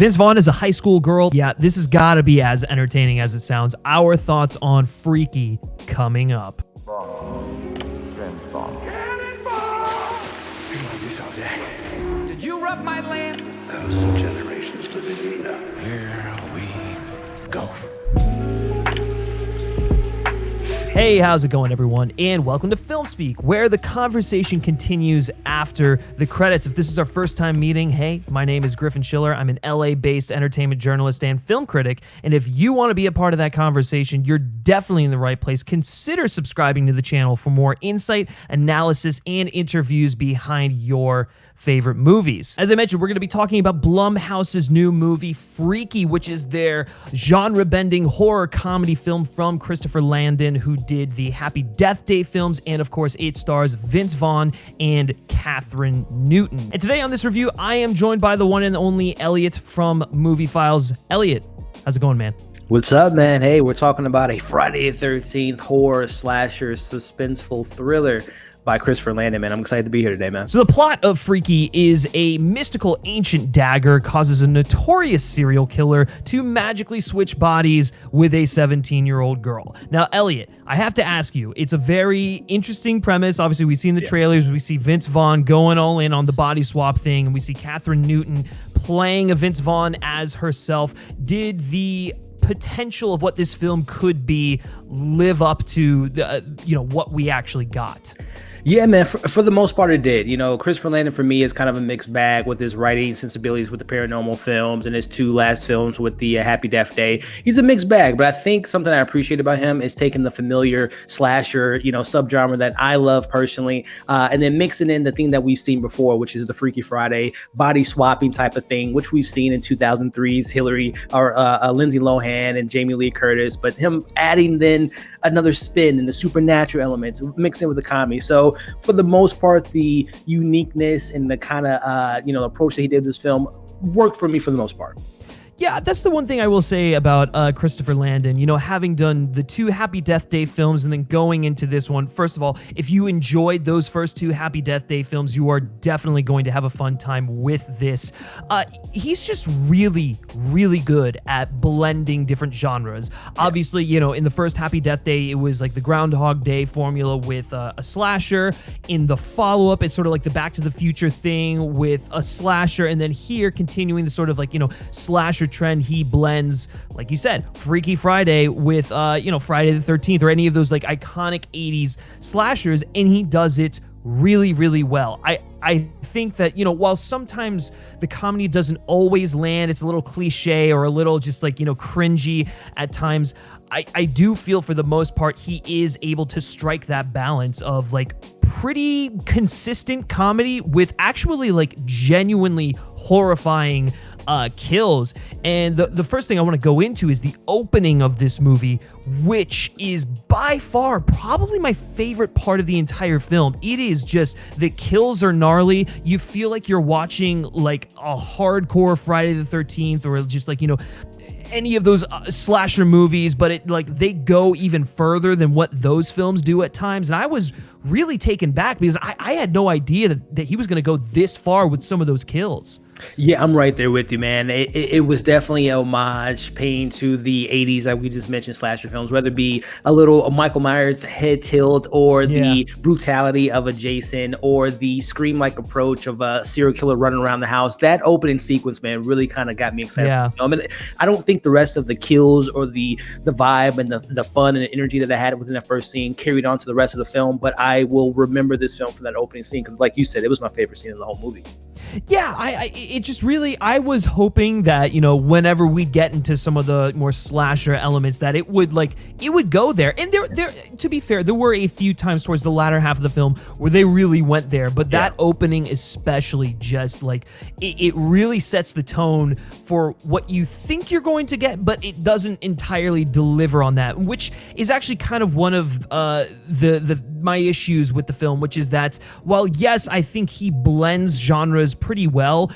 Vince Vaughn is a high school girl. Yeah, this has got to be as entertaining as it sounds. Our thoughts on Freaky coming up. Vince Vaughn. Did you rub my land? 1,000 generations living in now. Here we go. Hey, how's it going, everyone? And welcome to FilmSpeak, where the conversation continues after the credits. If this is our first time meeting, hey, my name is Griffin. I'm an LA-based entertainment journalist and film critic, and if you want to be a part of that conversation, you're definitely in the right place. Consider subscribing to the channel for more insight, analysis, and interviews behind your favorite movies. As I mentioned, we're going to be talking about Blumhouse's new movie, Freaky, which is their genre-bending horror comedy film from Christopher Landon, who did the Happy Death Day films, and of course, it stars Vince Vaughn and Kathryn Newton. And today on this review, I am joined by the one and only Elliott from Movie Files. Elliott, how's it going, man? What's up, man? Hey, we're talking about a Friday the 13th horror slasher suspenseful thriller by Christopher Landon, man. I'm excited to be here today, man. So the plot of Freaky is a mystical ancient dagger causes a notorious serial killer to magically switch bodies with a 17-year-old girl. Now, Elliott, I have to ask you, it's a very interesting premise. Obviously, we've seen the trailers. We see Vince Vaughn going all in on the body swap thing, and we see Kathryn Newton playing a Vince Vaughn as herself. Did the potential of what this film could be live up to what we actually got? Yeah, man, for the most part it did. You know, Christopher Landon for me is kind of a mixed bag with his writing sensibilities with the paranormal films and his two last films with the Happy Death Day. He's a mixed bag, but I think something I appreciate about him is taking the familiar slasher, subgenre that I love personally, and then mixing in the thing that we've seen before, which is the Freaky Friday body swapping type of thing, which we've seen in 2003's Lindsay Lohan and Jamie Lee Curtis, but him adding then another spin and the supernatural elements mixed in with the comedy. So for the most part, the uniqueness and the kind of approach that he did to this film worked for me for the most part. Yeah, that's the one thing I will say about Christopher Landon. Having done the two Happy Death Day films and then going into this one, first of all, if you enjoyed those first two Happy Death Day films, you are definitely going to have a fun time with this. He's just really, really good at blending different genres. Yeah. Obviously, in the first Happy Death Day, it was like the Groundhog Day formula with a slasher. In the follow-up, it's sort of like the Back to the Future thing with a slasher. And then here, continuing the sort of slasher trend, he blends, like you said, Freaky Friday with Friday the 13th or any of those iconic 80s slashers, and he does it really, really well. I think that, while sometimes the comedy doesn't always land, it's a little cliche or a little just cringy at times, I do feel for the most part he is able to strike that balance of pretty consistent comedy with actually genuinely horrifying kills. And the first thing I want to go into is the opening of this movie, which is by far probably my favorite part of the entire film. It is just, the kills are gnarly. You feel like you're watching a hardcore Friday the 13th or just any of those slasher movies, but they go even further than what those films do at times. And I was really taken back because I had no idea that he was going to go this far with some of those kills. Yeah, I'm right there with you, man. It was definitely a homage paying to the 80s that we just mentioned slasher films, whether it be a little Michael Myers head tilt or the brutality of a Jason or the scream-like approach of a serial killer running around the house. That opening sequence, man, really kind of got me excited. Yeah. I don't think the rest of the kills or the vibe and the fun and the energy that I had within that first scene carried on to the rest of the film, but I will remember this film for that opening scene because, like you said, it was my favorite scene in the whole movie. Yeah, it just really, I was hoping that, whenever we get into some of the more slasher elements, that it would go there. And there, to be fair, there were a few times towards the latter half of the film where they really went there, but that opening especially just it really sets the tone for what you think you're going to get, but it doesn't entirely deliver on that, which is actually kind of one of my issues with the film, which is that while yes, I think he blends genres pretty well,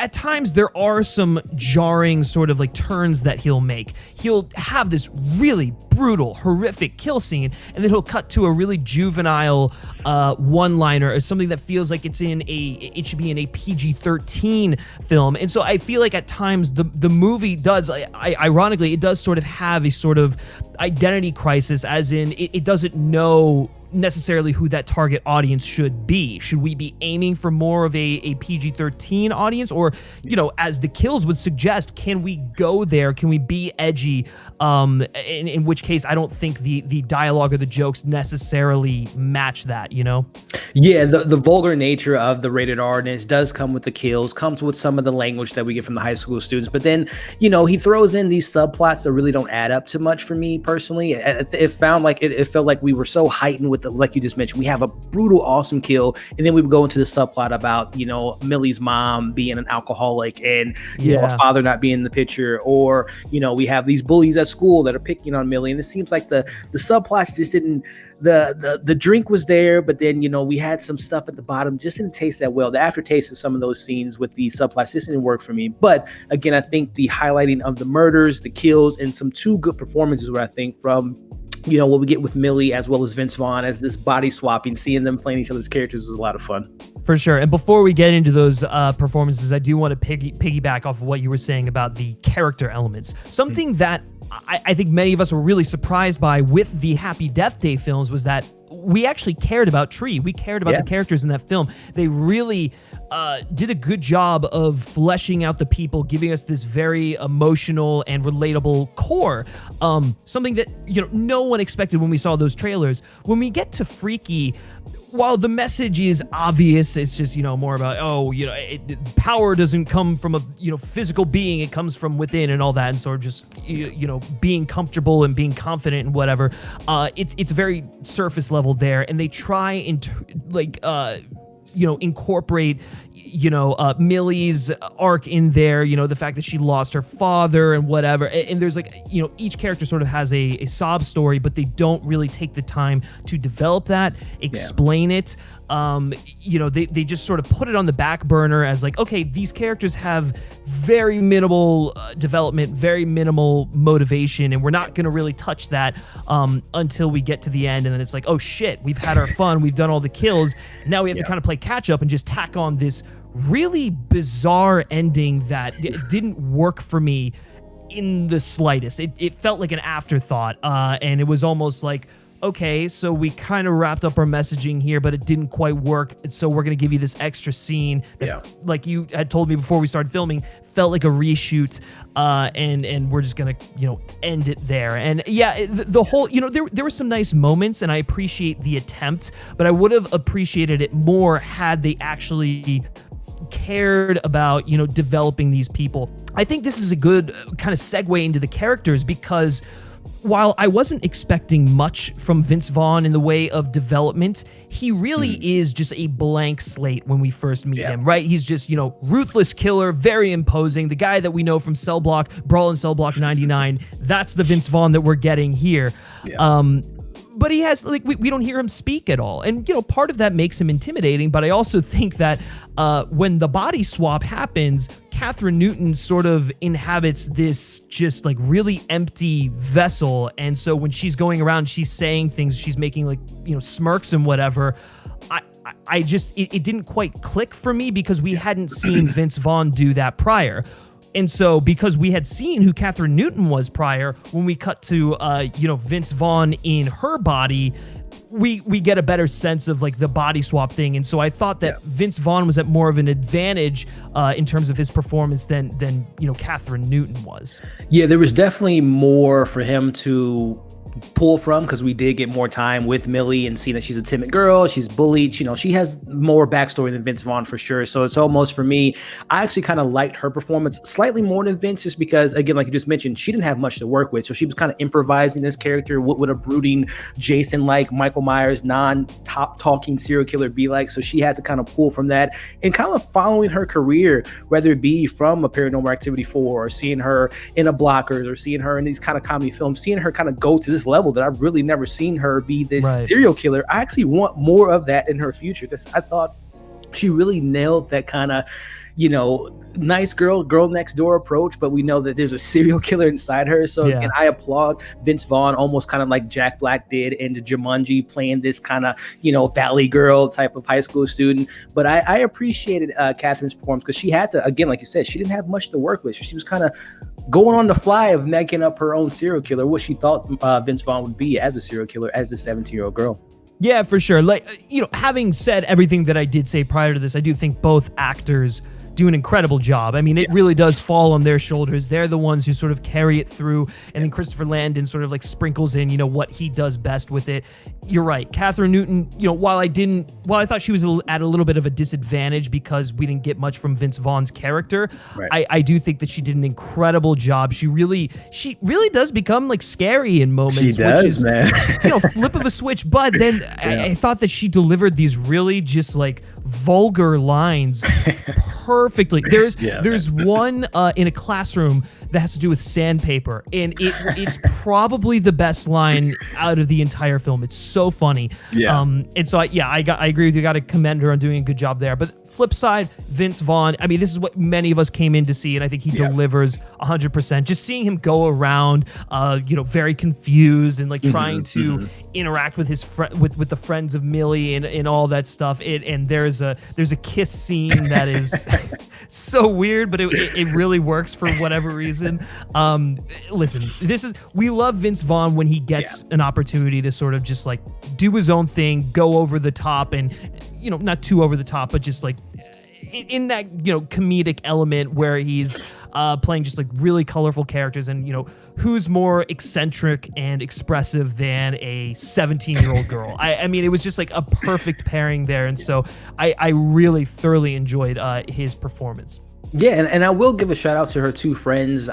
at times there are some jarring sort of like turns that he'll make. He'll have this really brutal, horrific kill scene, and then he'll cut to a really juvenile one-liner or something that feels like it should be in a PG-13 film. And so I feel like at times the movie does, ironically, it does sort of have a sort of identity crisis, as in it doesn't know necessarily who that target audience should be. Should we be aiming for more of a PG-13 audience, or, you know, as the kills would suggest, can we go there? Can we be edgy? In which case, I don't think the dialogue or the jokes necessarily match that, you know? Yeah, the vulgar nature of the rated R-ness does come with the kills, comes with some of the language that we get from the high school students. But then, you know, he throws in these subplots that really don't add up to much for me personally. It felt like we were so heightened with like you just mentioned, we have a brutal, awesome kill, and then we would go into the subplot about, you know, Millie's mom being an alcoholic and, you know, a father not being in the picture, or, you know, we have these bullies at school that are picking on Millie, and it seems like the subplots just didn't, the drink was there, but then, you know, we had some stuff at the bottom, just didn't taste that well. The aftertaste of some of those scenes with the subplots just didn't work for me. But again, I think the highlighting of the murders, the kills, and some two good performances, what I think from, you know, what we get with Millie as well as Vince Vaughn, as this body swapping, seeing them playing each other's characters was a lot of fun. For sure. And before we get into those performances, I do want to piggyback off of what you were saying about the character elements. Something that I think many of us were really surprised by with the Happy Death Day films was that we actually cared about Tree. We cared about the characters in that film. They really did a good job of fleshing out the people, giving us this very emotional and relatable core. Something that, you know, no one expected when we saw those trailers. When we get to Freaky, while the message is obvious, it's just, you know, more about, oh, you know, power doesn't come from a, you know, physical being, it comes from within and all that, and sort of just, you know, being comfortable and being confident and whatever. It's very surface level there, and they try and you know, incorporate, you know, Millie's arc in there, you know, the fact that she lost her father and whatever. And there's like, you know, each character sort of has a sob story, but they don't really take the time to develop that, explain it. You know, they just sort of put it on the back burner as like, okay, these characters have very minimal development, very minimal motivation, and we're not going to really touch that until we get to the end. And then it's like, oh shit, we've had our fun, we've done all the kills, now we have to kind of play catch up and just tack on this really bizarre ending that didn't work for me in the slightest. It felt like an afterthought, and it was almost like, okay, so we kind of wrapped up our messaging here, but it didn't quite work, so we're going to give you this extra scene that, like you had told me before we started filming, felt like a reshoot, and we're just going to, you know, end it there. And yeah, the whole, you know, there were some nice moments, and I appreciate the attempt, but I would have appreciated it more had they actually cared about, you know, developing these people. I think this is a good kind of segue into the characters, because while I wasn't expecting much from Vince Vaughn in the way of development, he really is just a blank slate when we first meet him, right? He's just, you know, ruthless killer, very imposing, the guy that we know from Brawl in Cell Block 99. That's the Vince Vaughn that we're getting here. But he has, like, we don't hear him speak at all. And, you know, part of that makes him intimidating, but I also think that when the body swap happens, Kathryn Newton sort of inhabits this just, like, really empty vessel. And so when she's going around, she's saying things, she's making, like, you know, smirks and whatever, I just, it didn't quite click for me, because we hadn't seen Vince Vaughn do that prior. And so, because we had seen who Kathryn Newton was prior, when we cut to, you know, Vince Vaughn in her body, we get a better sense of, like, the body swap thing. And so I thought that Vince Vaughn was at more of an advantage in terms of his performance than you know, Kathryn Newton was. Yeah, there was definitely more for him to pull from, because we did get more time with Millie and see that she's a timid girl, she's bullied, you know, she has more backstory than Vince Vaughn for sure. So it's almost, for me, I actually kind of liked her performance slightly more than Vince, just because, again, like you just mentioned, she didn't have much to work with, so she was kind of improvising this character. What would a brooding Jason, like Michael Myers, non-top talking serial killer be like? So she had to kind of pull from that, and kind of following her career, whether it be from a Paranormal Activity 4 or seeing her in a Blockers or seeing her in these kind of comedy films, seeing her kind of go to this level that I've really never seen her be this serial killer. I actually want more of that in her future. I thought she really nailed that kind of, nice girl next door approach, but we know that there's a serial killer inside her. So Yeah. again, I applaud Vince Vaughn, almost kind of like Jack Black did in the Jumanji, playing this kind of, valley girl type of high school student. But I appreciated Kathryn's performance, because she had to, again, like you said, she didn't have much to work with. She was kind of going on the fly of making up her own serial killer, what she thought Vince Vaughn would be as a serial killer, as a 17-year-old girl. Yeah, for sure. Like, having said everything that I did say prior to this, I do think both actors do an incredible job. I mean, it really does fall on their shoulders. They're the ones who sort of carry it through, and then Christopher Landon sort of like sprinkles in, what he does best with it. You're right. Kathryn Newton, while I thought she was at a little bit of a disadvantage because we didn't get much from Vince Vaughn's character, Right. I do think that she did an incredible job. She really does become like scary in moments, She does, which is, man. flip of a switch. But then I thought that she delivered these really just like vulgar lines perfectly. There's one in a classroom that has to do with sandpaper, and it's probably the best line out of the entire film. It's so funny. Yeah. And so I agree with you. Got to commend her on doing a good job there. But flip side, Vince Vaughn, I mean, this is what many of us came in to see, and I think he delivers 100%. Just seeing him go around, very confused and like trying to interact with his with the friends of Millie and all that stuff. And there's a kiss scene that is so weird, but it really works for whatever reason. Listen, we love Vince Vaughn when he gets an opportunity to sort of just like do his own thing, go over the top, and not too over the top, but just like in that comedic element where he's playing just like really colorful characters. And who's more eccentric and expressive than a 17-year-old girl? I mean, it was just like a perfect pairing there, and so I really thoroughly enjoyed his performance. Yeah, and I will give a shout out to her two friends,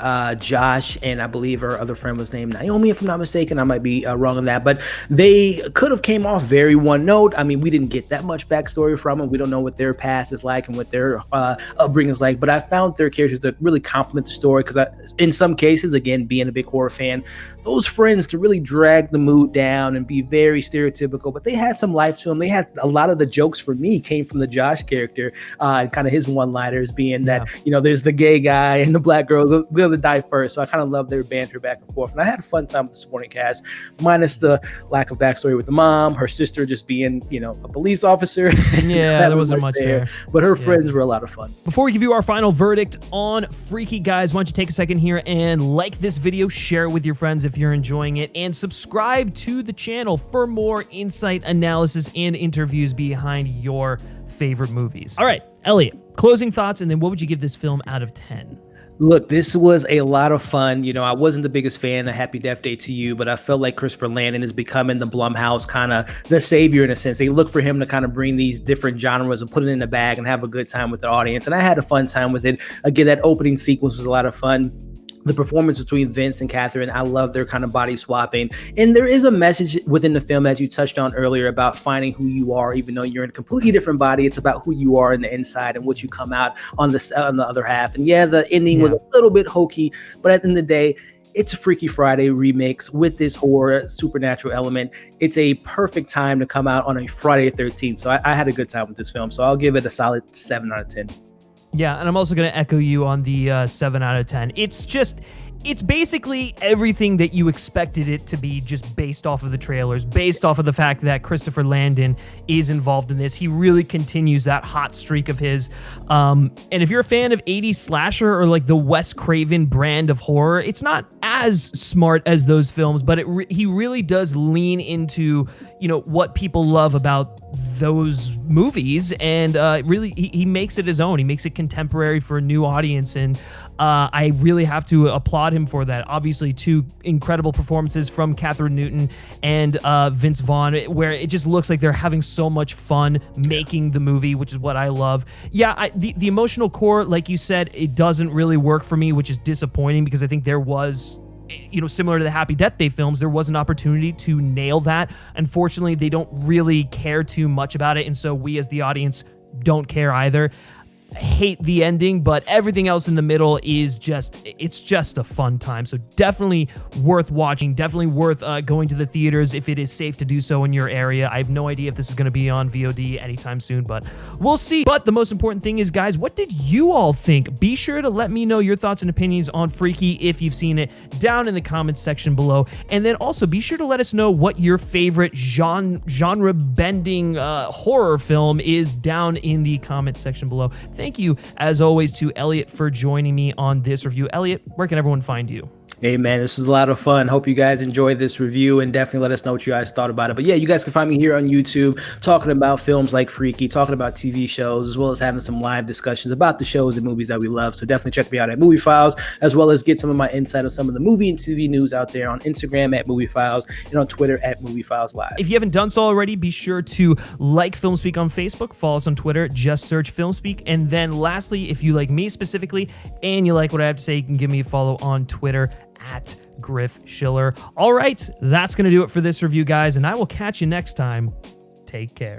Josh, and I believe her other friend was named Naomi, if I'm not mistaken. I might be wrong on that, but they could have came off very one note. I mean, we didn't get that much backstory from them. We don't know what their past is like and what their upbringing is like, but I found their characters that really complement the story, because in some cases, again, being a big horror fan, those friends can really drag the mood down and be very stereotypical, but they had some life to them. They had a lot of the jokes for me came from the Josh character, and kind of his one-liners being that, there's the gay guy and the black girl, they're going to die first. So I kind of love their banter back and forth. And I had a fun time with the supporting cast, minus the lack of backstory with the mom, her sister just being, a police officer. Yeah, there wasn't much there. But her friends were a lot of fun. Before we give you our final verdict on Freaky, guys, why don't you take a second here and like this video, share it with your friends if you're enjoying it, and subscribe to the channel for more insight, analysis, and interviews behind your favorite movies. All right, Elliott, closing thoughts, and then what would you give this film out of 10? Look, this was a lot of fun. I wasn't the biggest fan of Happy Death Day to You, but I felt like Christopher Landon is becoming the Blumhouse kind of the savior in a sense. They look for him to kind of bring these different genres and put it in the bag and have a good time with the audience. And I had a fun time with it. Again, that opening sequence was a lot of fun. The performance between Vince and Kathryn, I love their kind of body swapping. And there is a message within the film, as you touched on earlier, about finding who you are, even though you're in a completely different body. It's about who you are in the inside and what you come out on the other half. And yeah, the ending was a little bit hokey, but at the end of the day, it's a Freaky Friday remix with this horror supernatural element. It's a perfect time to come out on a Friday the 13th. So I had a good time with this film. So I'll give it a solid 7 out of 10. Yeah, and I'm also going to echo you on the 7 out of 10. It's basically everything that you expected it to be, just based off of the trailers, based off of the fact that Christopher Landon is involved in this. He really continues that hot streak of his. And if you're a fan of 80s slasher or like the Wes Craven brand of horror, it's not as smart as those films, but he really does lean into, what people love about those movies, and really he makes it his own. He makes it contemporary for a new audience, and I really have to applaud him for that. Obviously, two incredible performances from Kathryn Newton and Vince Vaughn, where it just looks like they're having so much fun making the movie, which is what I love. Yeah, the emotional core, like you said, it doesn't really work for me, which is disappointing, because I think there was, similar to the Happy Death Day films, there was an opportunity to nail that. Unfortunately, they don't really care too much about it, and so we as the audience don't care either. hate the ending, but everything else in the middle is it's just a fun time. So definitely worth watching, definitely worth going to the theaters if it is safe to do so in your area. I have no idea if this is going to be on VOD anytime soon, but we'll see. But the most important thing is, guys, what did you all think? Be sure to let me know your thoughts and opinions on Freaky if you've seen it down in the comments section below. And then also be sure to let us know what your favorite genre bending horror film is down in the comments section below. Thank you, as always, to Elliott for joining me on this review. Elliott, where can everyone find you? Hey man, this was a lot of fun. Hope you guys enjoyed this review, and definitely let us know what you guys thought about it. But yeah, you guys can find me here on YouTube talking about films like Freaky, talking about TV shows, as well as having some live discussions about the shows and movies that we love. So definitely check me out at Movie Files, as well as get some of my insight on some of the movie and TV news out there on Instagram at Movie Files and on Twitter at Movie Files Live. If you haven't done so already, be sure to like FilmSpeak on Facebook, follow us on Twitter, just search FilmSpeak. And then lastly, if you like me specifically and you like what I have to say, you can give me a follow on Twitter at Griff Schiller. All right, that's going to do it for this review, guys, and I will catch you next time. Take care.